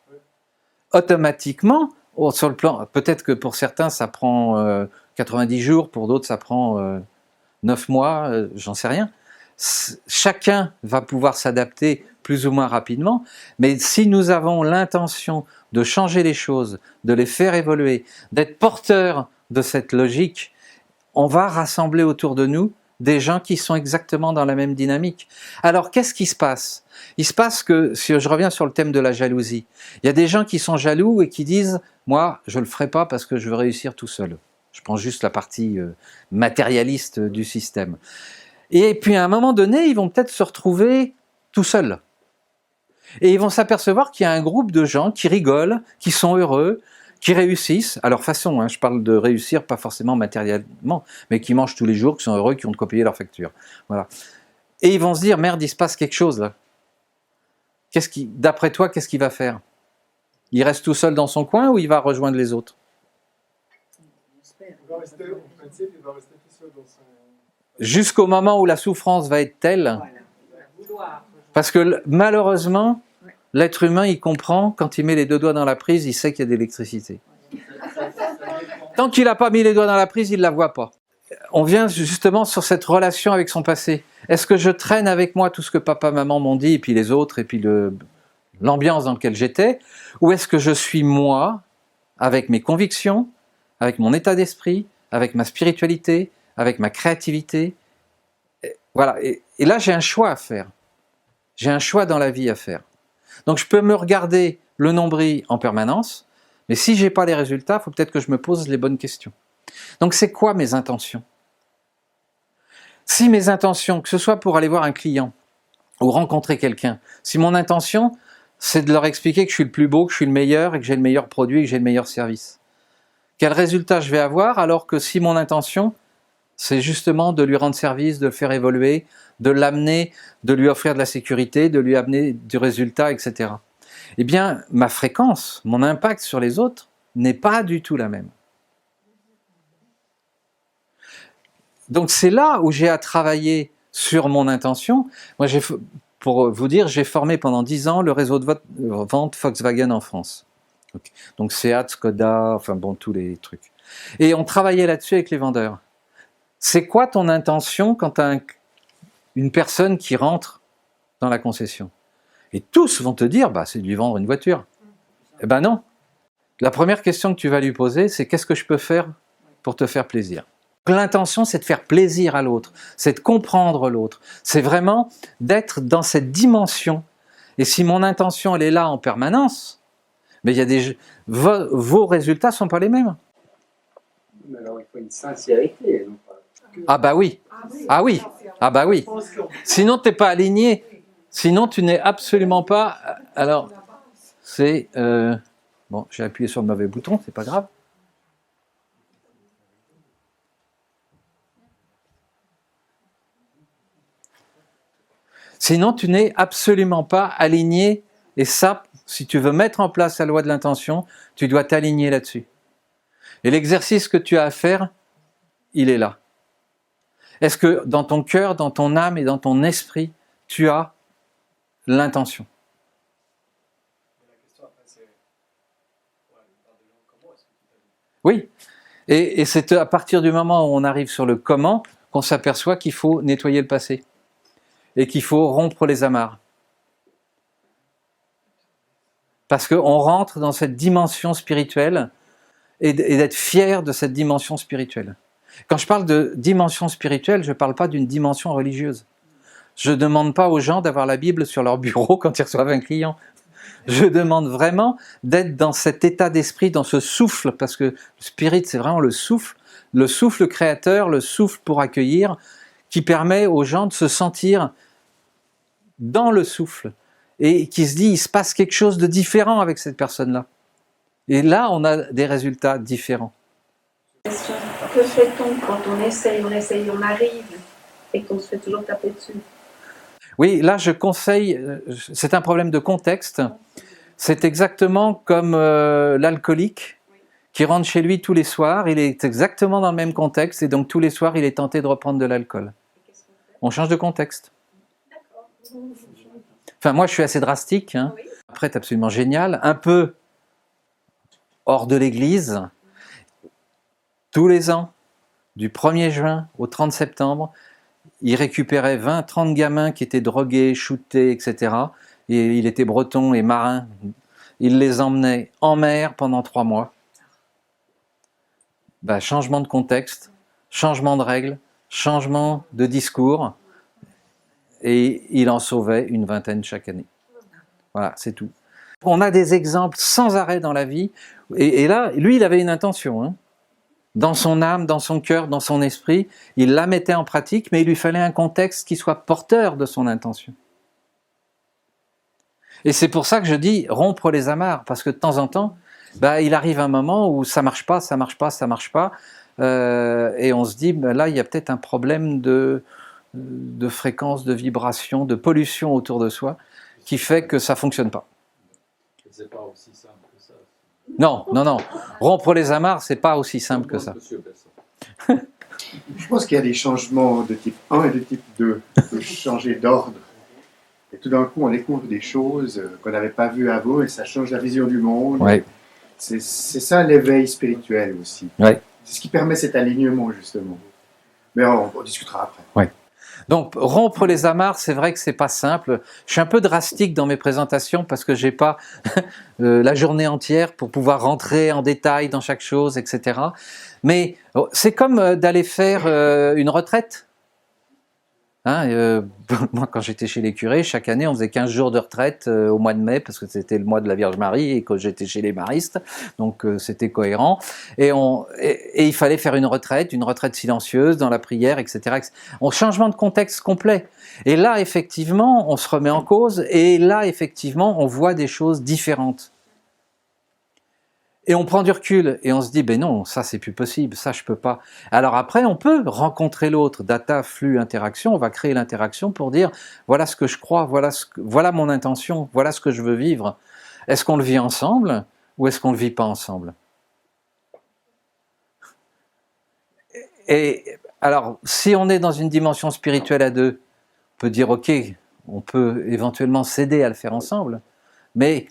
automatiquement, sur le plan, peut-être que pour certains ça prend 90 jours, pour d'autres ça prend 9 mois, j'en sais rien. Chacun va pouvoir s'adapter plus ou moins rapidement, mais si nous avons l'intention de changer les choses, de les faire évoluer, d'être porteurs de cette logique, on va rassembler autour de nous des gens qui sont exactement dans la même dynamique. Alors qu'est-ce qui se passe? Il se passe que, si je reviens sur le thème de la jalousie, il y a des gens qui sont jaloux et qui disent « moi, je ne le ferai pas parce que je veux réussir tout seul ». Je prends juste la partie matérialiste du système. Et puis à un moment donné, ils vont peut-être se retrouver tout seuls. Et ils vont s'apercevoir qu'il y a un groupe de gens qui rigolent, qui sont heureux, qui réussissent, à leur façon, hein, je parle de réussir pas forcément matériellement, mais qui mangent tous les jours, qui sont heureux, qui ont de quoi payer leur facture. Voilà. Et ils vont se dire, merde, il se passe quelque chose là. D'après toi, qu'est-ce qu'il va faire? Il reste tout seul dans son coin ou il va rejoindre les autres? Il va rester, en principe, il va rester tout seul dans son... Jusqu'au moment où la souffrance va être telle, parce que malheureusement, l'être humain, il comprend, quand il met les 2 doigts dans la prise, il sait qu'il y a de l'électricité. Tant qu'il n'a pas mis les doigts dans la prise, il ne la voit pas. On vient justement sur cette relation avec son passé. Est-ce que je traîne avec moi tout ce que papa, maman m'ont dit, et puis les autres, et puis l'ambiance dans laquelle j'étais, ou est-ce que je suis moi, avec mes convictions, avec mon état d'esprit, avec ma spiritualité, avec ma créativité? Voilà, et là j'ai un choix à faire. J'ai un choix dans la vie à faire. Donc je peux me regarder le nombril en permanence, mais si je n'ai pas les résultats, il faut peut-être que je me pose les bonnes questions. Donc c'est quoi mes intentions? Si mes intentions, que ce soit pour aller voir un client ou rencontrer quelqu'un, si mon intention c'est de leur expliquer que je suis le plus beau, que je suis le meilleur et que j'ai le meilleur produit et que j'ai le meilleur service, quel résultat je vais avoir, alors que si mon intention c'est justement de lui rendre service, de le faire évoluer, de l'amener, de lui offrir de la sécurité, de lui amener du résultat, etc. Eh bien, ma fréquence, mon impact sur les autres n'est pas du tout la même. Donc c'est là où j'ai à travailler sur mon intention. Moi, pour vous dire, j'ai formé pendant 10 ans le réseau de vente Volkswagen en France. Donc Seat, Skoda, enfin bon, tous les trucs. Et on travaillait là-dessus avec les vendeurs. C'est quoi ton intention quand tu as une personne qui rentre dans la concession? Et tous vont te dire, bah, c'est de lui vendre une voiture. Eh ben non. La première question que tu vas lui poser, c'est qu'est-ce que je peux faire pour te faire plaisir? L'intention, c'est de faire plaisir à l'autre, c'est de comprendre l'autre, c'est vraiment d'être dans cette dimension. Et si mon intention, elle est là en permanence, mais il y a vos résultats ne sont pas les mêmes. Mais alors il faut une sincérité. Non pas... Ah bah oui, ah oui, ah bah oui. Sinon tu n'es pas aligné, sinon tu n'es absolument pas... Alors, c'est... Bon, j'ai appuyé sur le mauvais bouton, c'est pas grave. Sinon tu n'es absolument pas aligné, et ça, si tu veux mettre en place la loi de l'intention, tu dois t'aligner là-dessus. Et l'exercice que tu as à faire, il est là. Est-ce que dans ton cœur, dans ton âme et dans ton esprit, tu as l'intention? Oui. Et c'est à partir du moment où on arrive sur le comment qu'on s'aperçoit qu'il faut nettoyer le passé et qu'il faut rompre les amarres. Parce qu'on rentre dans cette dimension spirituelle et d'être fier de cette dimension spirituelle. Quand je parle de dimension spirituelle, je ne parle pas d'une dimension religieuse. Je ne demande pas aux gens d'avoir la Bible sur leur bureau quand ils reçoivent un client. Je demande vraiment d'être dans cet état d'esprit, dans ce souffle, parce que le spirit, c'est vraiment le souffle créateur, le souffle pour accueillir, qui permet aux gens de se sentir dans le souffle, et qui se dit, il se passe quelque chose de différent avec cette personne-là. Et là, on a des résultats différents. Que fait-on quand on essaye, on arrive, et qu'on se fait toujours taper dessus? Oui, là je conseille, c'est un problème de contexte, c'est exactement comme l'alcoolique qui rentre chez lui tous les soirs, il est exactement dans le même contexte et donc tous les soirs il est tenté de reprendre de l'alcool. On change de contexte. Enfin moi je suis assez drastique, hein. Après c'est absolument génial, un peu hors de l'église, tous les ans, du 1er juin au 30 septembre, il récupérait 20-30 gamins qui étaient drogués, shootés, etc. Et il était breton et marin. Il les emmenait en mer pendant 3 mois. Ben, changement de contexte, changement de règles, changement de discours. Et il en sauvait une vingtaine chaque année. Voilà, c'est tout. On a des exemples sans arrêt dans la vie. Et là, lui, il avait une intention, hein. Dans son âme, dans son cœur, dans son esprit, il la mettait en pratique, mais il lui fallait un contexte qui soit porteur de son intention. Et c'est pour ça que je dis rompre les amarres, parce que de temps en temps, bah, il arrive un moment où ça marche pas, et on se dit, bah, là, il y a peut-être un problème de fréquence, de vibration, de pollution autour de soi, qui fait que ça fonctionne pas. C'est pas aussi simple que ça. Non. Rompre les amarres, c'est pas aussi simple que ça. Je pense qu'il y a des changements de type 1 et de type 2. Il faut changer d'ordre. Et tout d'un coup, on découvre des choses qu'on n'avait pas vues avant et ça change la vision du monde. Ouais. C'est ça l'éveil spirituel aussi. Ouais. C'est ce qui permet cet alignement, justement. Mais on discutera après. Ouais. Donc, rompre les amarres, c'est vrai que c'est pas simple. Je suis un peu drastique dans mes présentations parce que j'ai pas la journée entière pour pouvoir rentrer en détail dans chaque chose, etc. Mais c'est comme d'aller faire une retraite. Hein, moi, quand j'étais chez les curés, chaque année, on faisait 15 jours de retraite au mois de mai, parce que c'était le mois de la Vierge Marie, et que j'étais chez les maristes, donc c'était cohérent. Et il fallait faire une retraite silencieuse, dans la prière, etc. Un changement de contexte complet. Et là, effectivement, on se remet en cause, et là, effectivement, on voit des choses différentes. Et on prend du recul et on se dit, ben non, ça c'est plus possible, ça je peux pas. Alors après, on peut rencontrer l'autre, data, flux, interaction, on va créer l'interaction pour dire, voilà ce que je crois, voilà mon intention, voilà ce que je veux vivre. Est-ce qu'on le vit ensemble ou est-ce qu'on le vit pas ensemble? Et alors, si on est dans une dimension spirituelle à deux, on peut dire, ok, on peut éventuellement s'aider à le faire ensemble, mais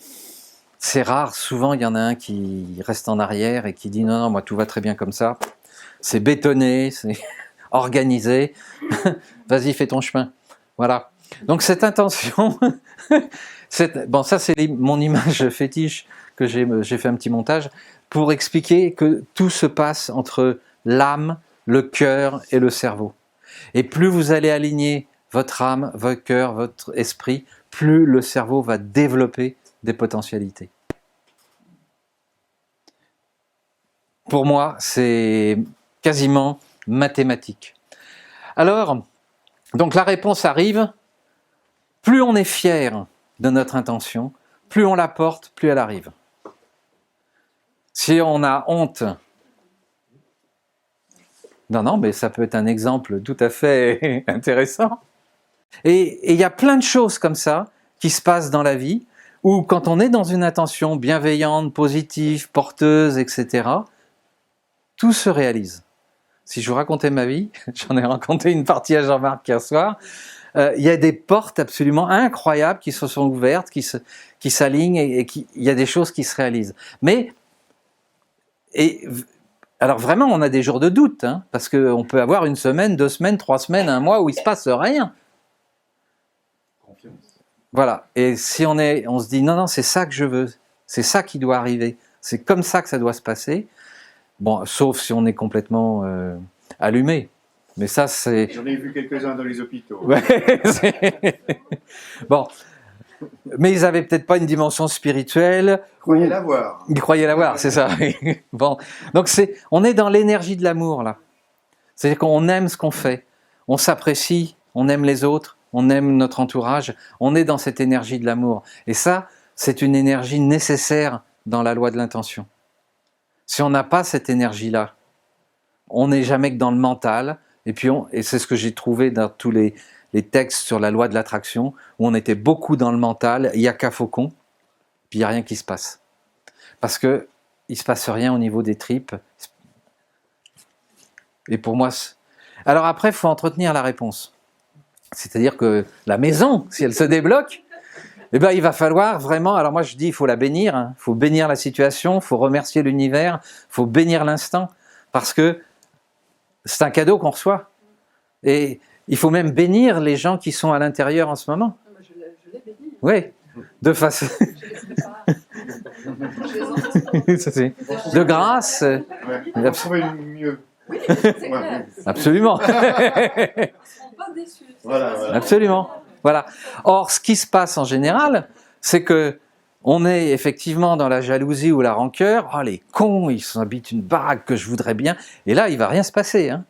c'est rare, souvent il y en a un qui reste en arrière et qui dit non, moi tout va très bien comme ça, c'est bétonné, c'est organisé, vas-y fais ton chemin. Voilà. Donc cette intention, bon ça c'est mon image fétiche que j'ai fait un petit montage pour expliquer que tout se passe entre l'âme, le cœur et le cerveau. Et plus vous allez aligner votre âme, votre cœur, votre esprit, plus le cerveau va développer des potentialités. Pour moi, c'est quasiment mathématique. Alors, donc la réponse arrive, plus on est fier de notre intention, plus on la porte, plus elle arrive. Si on a honte, non, mais ça peut être un exemple tout à fait intéressant. Et il y a plein de choses comme ça qui se passent dans la vie, où quand on est dans une intention bienveillante, positive, porteuse, etc., tout se réalise. Si je vous racontais ma vie, j'en ai raconté une partie à Jean-Marc hier soir, il y a des portes absolument incroyables qui se sont ouvertes, qui s'alignent, et il y a des choses qui se réalisent. Mais Alors vraiment, on a des jours de doute, hein, parce qu'on peut avoir 1 semaine, 2 semaines, 3 semaines, 1 mois où il ne se passe rien. Confiance. Voilà. Et si on se dit non, c'est ça que je veux, c'est ça qui doit arriver, c'est comme ça que ça doit se passer. Bon, sauf si on est complètement allumé. Mais ça, c'est... J'en ai vu quelques-uns dans les hôpitaux. Ouais, bon. Mais ils n'avaient peut-être pas une dimension spirituelle. Croyez l'avoir. Ils croyaient l'avoir, c'est ça. Bon. Donc on est dans l'énergie de l'amour, là. C'est-à-dire qu'on aime ce qu'on fait. On s'apprécie, on aime les autres, on aime notre entourage. On est dans cette énergie de l'amour. Et ça, c'est une énergie nécessaire dans la loi de l'intention. Si on n'a pas cette énergie-là, on n'est jamais que dans le mental. Et puis, et c'est ce que j'ai trouvé dans tous les textes sur la loi de l'attraction, où on était beaucoup dans le mental, il n'y a qu'à faucon, puis il n'y a rien qui se passe. Parce qu'il ne se passe rien au niveau des tripes. Et pour moi... Alors après, il faut entretenir la réponse. C'est-à-dire que la maison, si elle se débloque, eh ben, il va falloir vraiment... Alors moi, je dis, il faut la bénir. Hein. Il faut bénir la situation, il faut remercier l'univers, il faut bénir l'instant. Parce que c'est un cadeau qu'on reçoit. Et il faut même bénir les gens qui sont à l'intérieur en ce moment. Je l'ai béni. Oui, de façon... Je les prépare. Je les entends. de grâce. Ouais. On va trouver mieux. Oui, c'est clair. Ouais. Absolument. Ils ne seront pas déçus. Voilà. Absolument. Voilà. Or, ce qui se passe en général, c'est que on est effectivement dans la jalousie ou la rancœur. Oh, les cons, ils s'habitent une baraque que je voudrais bien. Et là, il va rien se passer. Hein.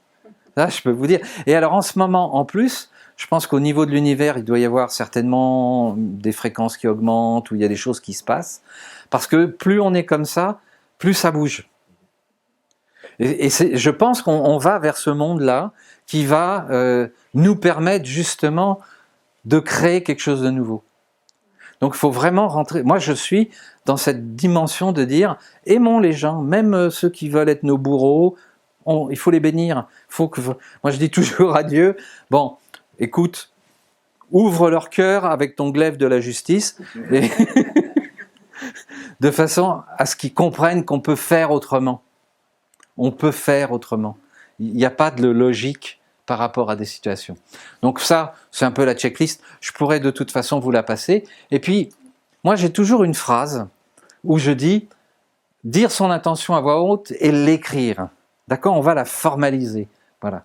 Là, je peux vous dire. Et alors, en ce moment, en plus, je pense qu'au niveau de l'univers, il doit y avoir certainement des fréquences qui augmentent, où il y a des choses qui se passent. Parce que plus on est comme ça, plus ça bouge. Et je pense qu'on va vers ce monde-là qui va nous permettre justement de créer quelque chose de nouveau. Donc il faut vraiment rentrer. Moi je suis dans cette dimension de dire aimons les gens, même ceux qui veulent être nos bourreaux, il faut les bénir. Moi je dis toujours à Dieu, bon, écoute, ouvre leur cœur avec ton glaive de la justice, et de façon à ce qu'ils comprennent qu'on peut faire autrement. On peut faire autrement. Il n'y a pas de logique par rapport à des situations. Donc ça, c'est un peu la checklist. Je pourrais de toute façon vous la passer. Et puis, moi j'ai toujours une phrase où je dis dire son intention à voix haute et l'écrire. D'accord ? On va la formaliser. Voilà.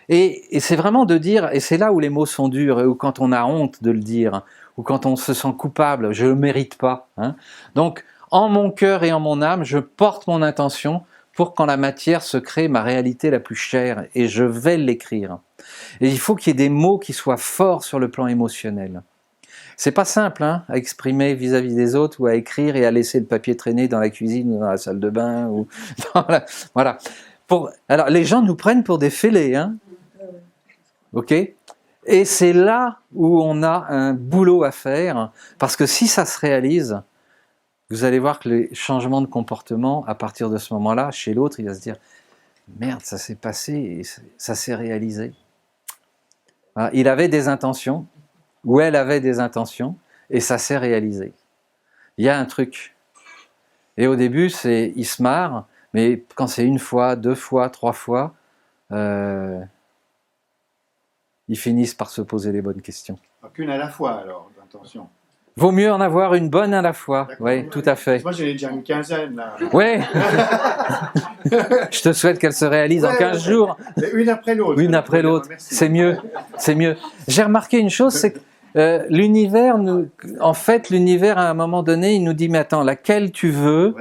Et c'est vraiment de dire, et c'est là où les mots sont durs, ou quand on a honte de le dire, ou quand on se sent coupable, je ne le mérite pas. Hein. Donc, en mon cœur et en mon âme, je porte mon intention pour qu'en la matière se crée ma réalité la plus chère, et je vais l'écrire. Et il faut qu'il y ait des mots qui soient forts sur le plan émotionnel. C'est pas simple hein, à exprimer vis-à-vis des autres, ou à écrire et à laisser le papier traîner dans la cuisine ou dans la salle de bain. Ou voilà. Alors les gens nous prennent pour des fêlés, hein. Ok ? Et c'est là où on a un boulot à faire, parce que si ça se réalise, vous allez voir que les changements de comportement, à partir de ce moment-là, chez l'autre, il va se dire « Merde, ça s'est passé et ça s'est réalisé. » Voilà, il avait des intentions, ou elle avait des intentions, et ça s'est réalisé. Il y a un truc. Et au début, il se marre, mais quand c'est 1 fois, 2 fois, 3 fois, ils finissent par se poser les bonnes questions. Qu'une à la fois alors, attention. Vaut mieux en avoir une bonne à la fois. Oui, tout à fait. Moi, j'en ai déjà une quinzaine, là. Oui. Je te souhaite qu'elle se réalise en 15 jours. Mais une après l'autre. Une après l'autre. Merci. C'est mieux. C'est mieux. J'ai remarqué une chose, c'est que l'univers, en fait, l'univers, à un moment donné, il nous dit, mais attends, laquelle tu veux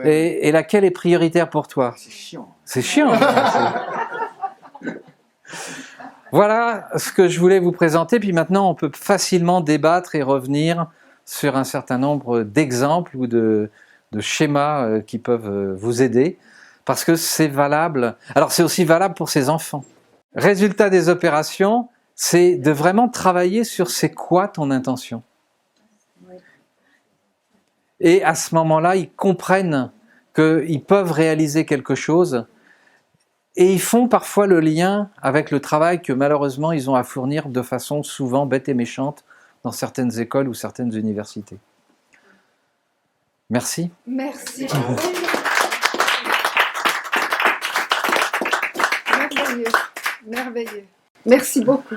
et laquelle est prioritaire pour toi. C'est chiant. C'est chiant. Voilà ce que je voulais vous présenter. Puis maintenant, on peut facilement débattre et revenir sur un certain nombre d'exemples ou de schémas qui peuvent vous aider, parce que c'est valable. Alors c'est aussi valable pour ces enfants. Résultat des opérations, c'est de vraiment travailler sur c'est quoi ton intention. Et à ce moment-là, ils comprennent qu'ils peuvent réaliser quelque chose, et ils font parfois le lien avec le travail que malheureusement ils ont à fournir de façon souvent bête et méchante dans certaines écoles ou certaines universités. Merci. Merci. merveilleux, merveilleux. Merci beaucoup.